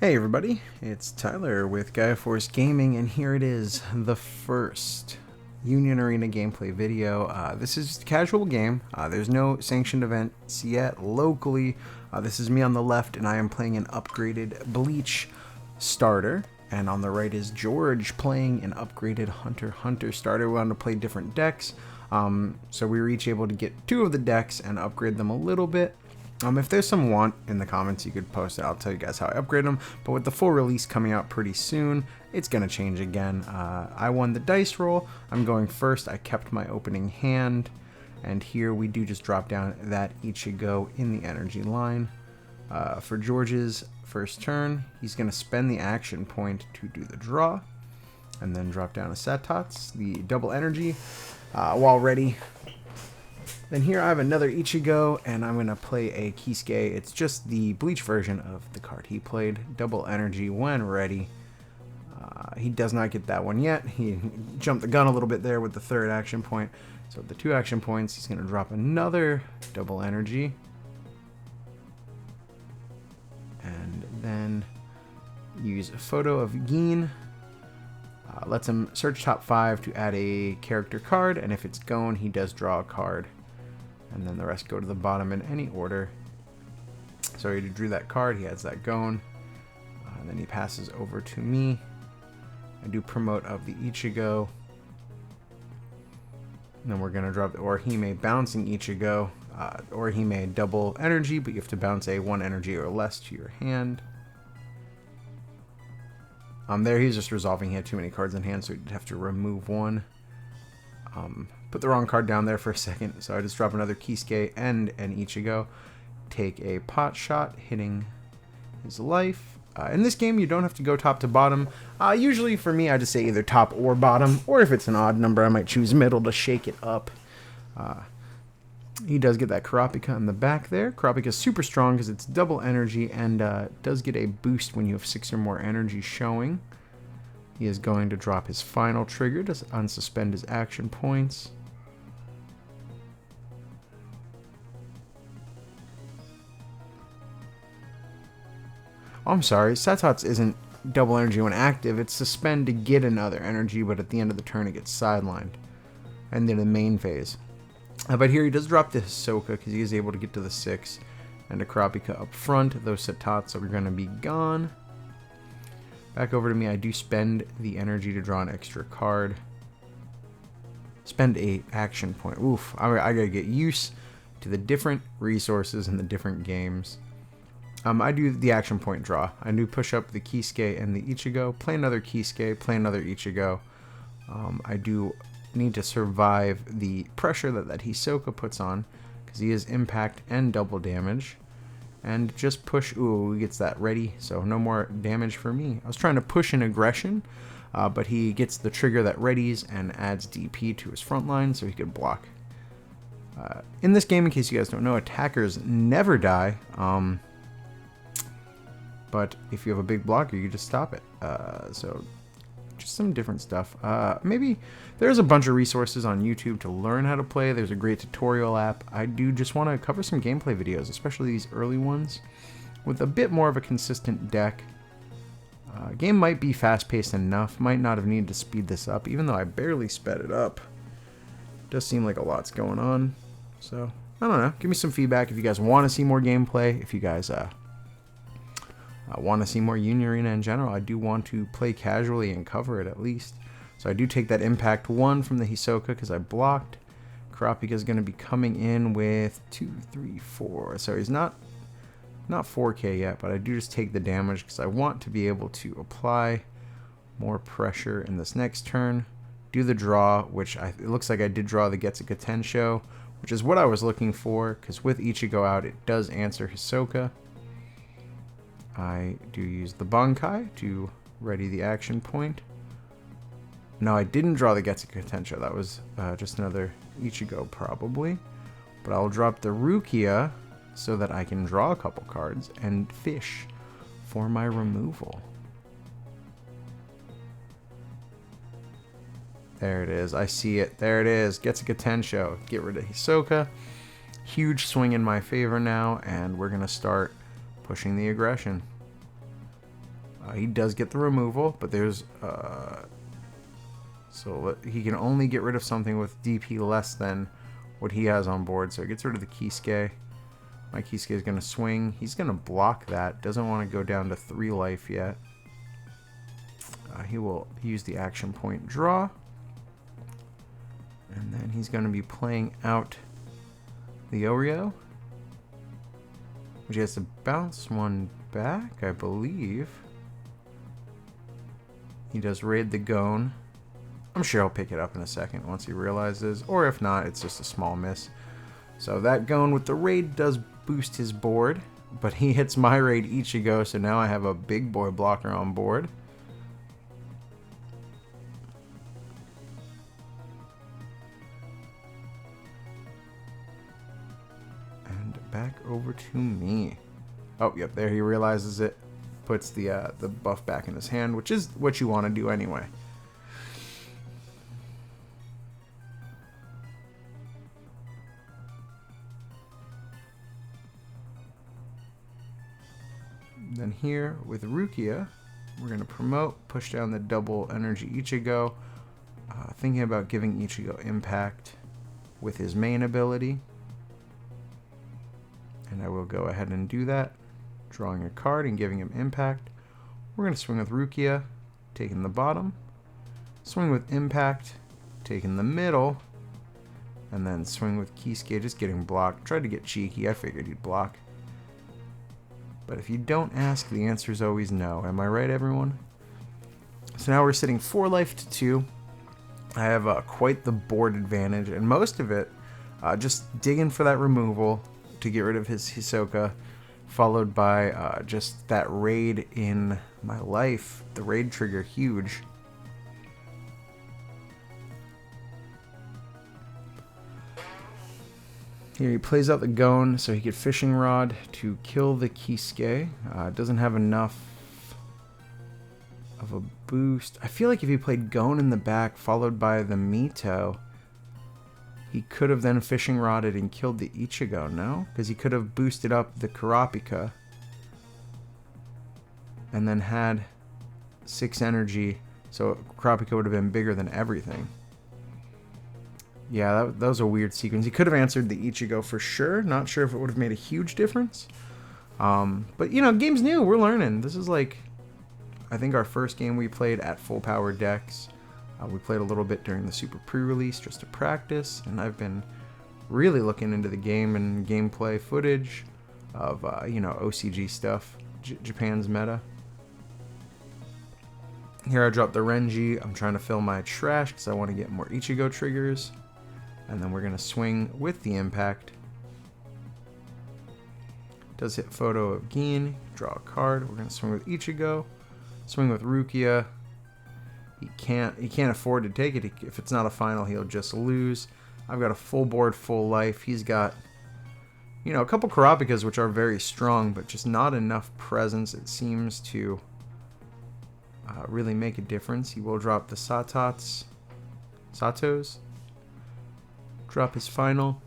Hey everybody, it's Tyler with Gaia Force Gaming, and here it is, the first Union Arena gameplay video. This is just a casual game. There's no sanctioned events yet locally. This is me on the left, and I am playing an upgraded Bleach starter. And on the right is George playing an upgraded Hunter starter. We wanted to play different decks, so we were each able to get 2 of the decks and upgrade them a little bit. If there's some want in the comments, you could post it. I'll tell you guys how I upgrade them. But with the full release coming out pretty soon, it's going to change again. I won the dice roll. I'm going first. I kept my opening hand. And here we do just drop down that Ichigo in the energy line. For George's first turn, he's going to spend the action point to do the draw. And then drop down a Satots, the double energy. While ready. Then here I have another Ichigo, and I'm going to play a Kisuke. It's just the Bleach version of the card he played. Double energy when ready. He does not get that one yet. He jumped the gun a little bit there with the 3rd action point. So with the 2 action points, he's going to drop another double energy. And then use a photo of Gin. Lets him search top 5 to add a character card, and if it's gone, he does draw a card. And then the rest go to the bottom in any order. So he drew that card, he has that going. And then he passes over to me. I do promote of the Ichigo. And then we're going to drop the Orihime bouncing Ichigo. Orihime double energy, but you have to bounce a 1 energy or less to your hand. There he's just resolving. He had too many cards in hand, so he'd have to remove 1. Put the wrong card down there for a second, so I just drop another Kisuke and an Ichigo. Take a pot shot, hitting his life. In this game, you don't have to go top to bottom. Usually for me, I just say either top or bottom, or if it's an odd number, I might choose middle to shake it up. He does get that Kurapika in the back there. Kurapika is super strong because it's double energy and does get a boost when you have 6 or more energy showing. He is going to drop his final trigger to unsuspend his action points. Oh, I'm sorry, Satots isn't double energy when active. It's suspend to get another energy, but at the end of the turn it gets sidelined. And then the main phase. But here he does drop the Hisoka because he is able to get to the 6. And a Kurapika up front. Those Satots are going to be gone. Back over to me, I do spend the energy to draw an extra card. Spend a action point. Oof, I gotta get used to the different resources in the different games. I do the action point draw. I do push up the Kisuke and the Ichigo, play another Kisuke, play another Ichigo. I do need to survive the pressure that Hisoka puts on, because he is impact and double damage. And just push, ooh, he gets that ready, so no more damage for me. I was trying to push an aggression, but he gets the trigger that readies and adds DP to his front line so he could block. In this game, in case you guys don't know, attackers never die. But if you have a big blocker, you just stop it. So just some different stuff. Maybe there's a bunch of resources on YouTube to learn how to play. There's a great tutorial app. I do just want to cover some gameplay videos, especially these early ones, with a bit more of a consistent deck. Game might be fast-paced enough. Might not have needed to speed this up, even though I barely sped it up. Does seem like a lot's going on. So, I don't know. Give me some feedback if you guys want to see more gameplay. If you guys want to see more Union Arena in general. I do want to play casually and cover it at least. So I do take that impact 1 from the Hisoka because I blocked. Kurapika is going to be coming in with 2, 3, 4. So he's not 4K yet, but I do just take the damage because I want to be able to apply more pressure in this next turn. Do the draw, which it looks like I did draw the Getsuga Tensho, which is what I was looking for, because with Ichigo out, it does answer Hisoka. I do use the Bankai to ready the action point. No, I didn't draw the Getsuga Tensho. That was just another Ichigo probably. But I'll drop the Rukia so that I can draw a couple cards and fish for my removal. There it is. I see it. There it is. Getsuga Tensho. Get rid of Hisoka. Huge swing in my favor now, and we're going to start pushing the aggression. He does get the removal, but there's... so he can only get rid of something with DP less than what he has on board. So he gets rid of the Kisuke. My Kisuke is going to swing. He's going to block that. Doesn't want to go down to 3 life yet. He will use the action point draw. And then he's going to be playing out the Oreo, which he has to bounce one back, I believe. He does raid the Gone. I'm sure he'll pick it up in a second once he realizes, or if not, it's just a small miss. So that Gone with the raid does boost his board, but he hits my raid Ichigo, so now I have a big boy blocker on board. And back over to me. Oh, yep, there he realizes it. Puts the buff back in his hand, which is what you want to do anyway. Then here with Rukia, we're going to promote, push down the double energy Ichigo, thinking about giving Ichigo impact with his main ability. And I will go ahead and do that, drawing a card and giving him impact. We're going to swing with Rukia, taking the bottom, swing with impact, taking the middle, and then swing with Kisuke, just getting blocked. Tried to get cheeky, I figured he'd block. But if you don't ask, the answer is always no. Am I right, everyone? So now we're sitting 4 life to 2. I have quite the board advantage, and most of it just digging for that removal to get rid of his Hisoka, followed by just that raid in my life. The raid trigger, huge. Here he plays out the Gone so he could Fishing Rod to kill the Kisuke. Doesn't have enough of a boost. I feel like if he played Gone in the back followed by the Mito, he could have then Fishing Rodded and killed the Ichigo, no? Because he could have boosted up the Kurapika and then had 6 energy, so Kurapika would have been bigger than everything. Yeah, that was a weird sequence. He could have answered the Ichigo for sure. Not sure if it would have made a huge difference. But, you know, game's new. We're learning. This is like, I think our first game we played at full power decks. We played a little bit during the super pre-release just to practice. And I've been really looking into the game and gameplay footage of, you know, OCG stuff. Japan's meta. Here I dropped the Renji. I'm trying to fill my trash because I want to get more Ichigo triggers. And then we're going to swing with the impact. Does hit photo of Gin. Draw a card. We're going to swing with Ichigo. Swing with Rukia. He can't afford to take it. If it's not a final, he'll just lose. I've got a full board, full life. He's got, you know, a couple Kurapikas, which are very strong, but just not enough presence, it seems, to really make a difference. He will drop the Satos. Drop his final.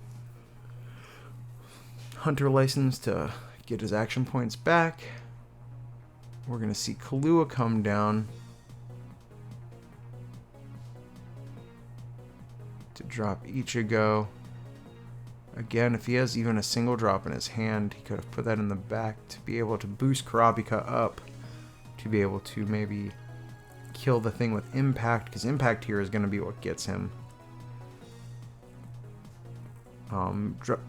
Hunter license to get his action points back. We're going to see Kahlua come down to drop Ichigo. Again, if he has even a single drop in his hand, he could have put that in the back to be able to boost Kurapika up, to be able to maybe kill the thing with impact, because impact here is going to be what gets him.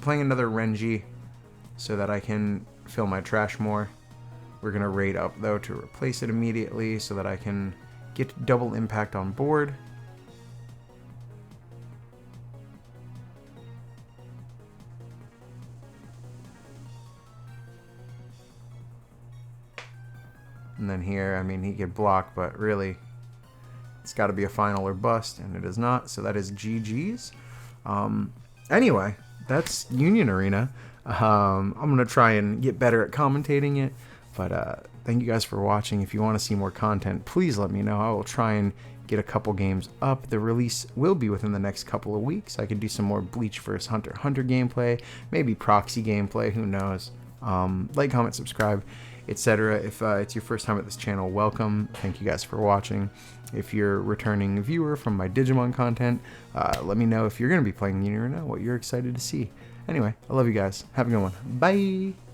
Playing another Renji so that I can fill my trash more. We're going to raid up, though, to replace it immediately so that I can get double impact on board. And then here, I mean, he could block, but really, it's got to be a final or bust, and it is not, so that is GG's. Anyway, that's Union Arena. I'm going to try and get better at commentating it, but thank you guys for watching. If you want to see more content, please let me know. I will try and get a couple games up. The release will be within the next couple of weeks. I could do some more Bleach vs. Hunter gameplay, maybe proxy gameplay, who knows. Like, comment, subscribe. etc. If it's your first time at this channel, welcome. Thank you guys for watching. If you're a returning viewer from my Digimon content, let me know if you're going to be playing Union or not, what you're excited to see. Anyway, I love you guys. Have a good one. Bye!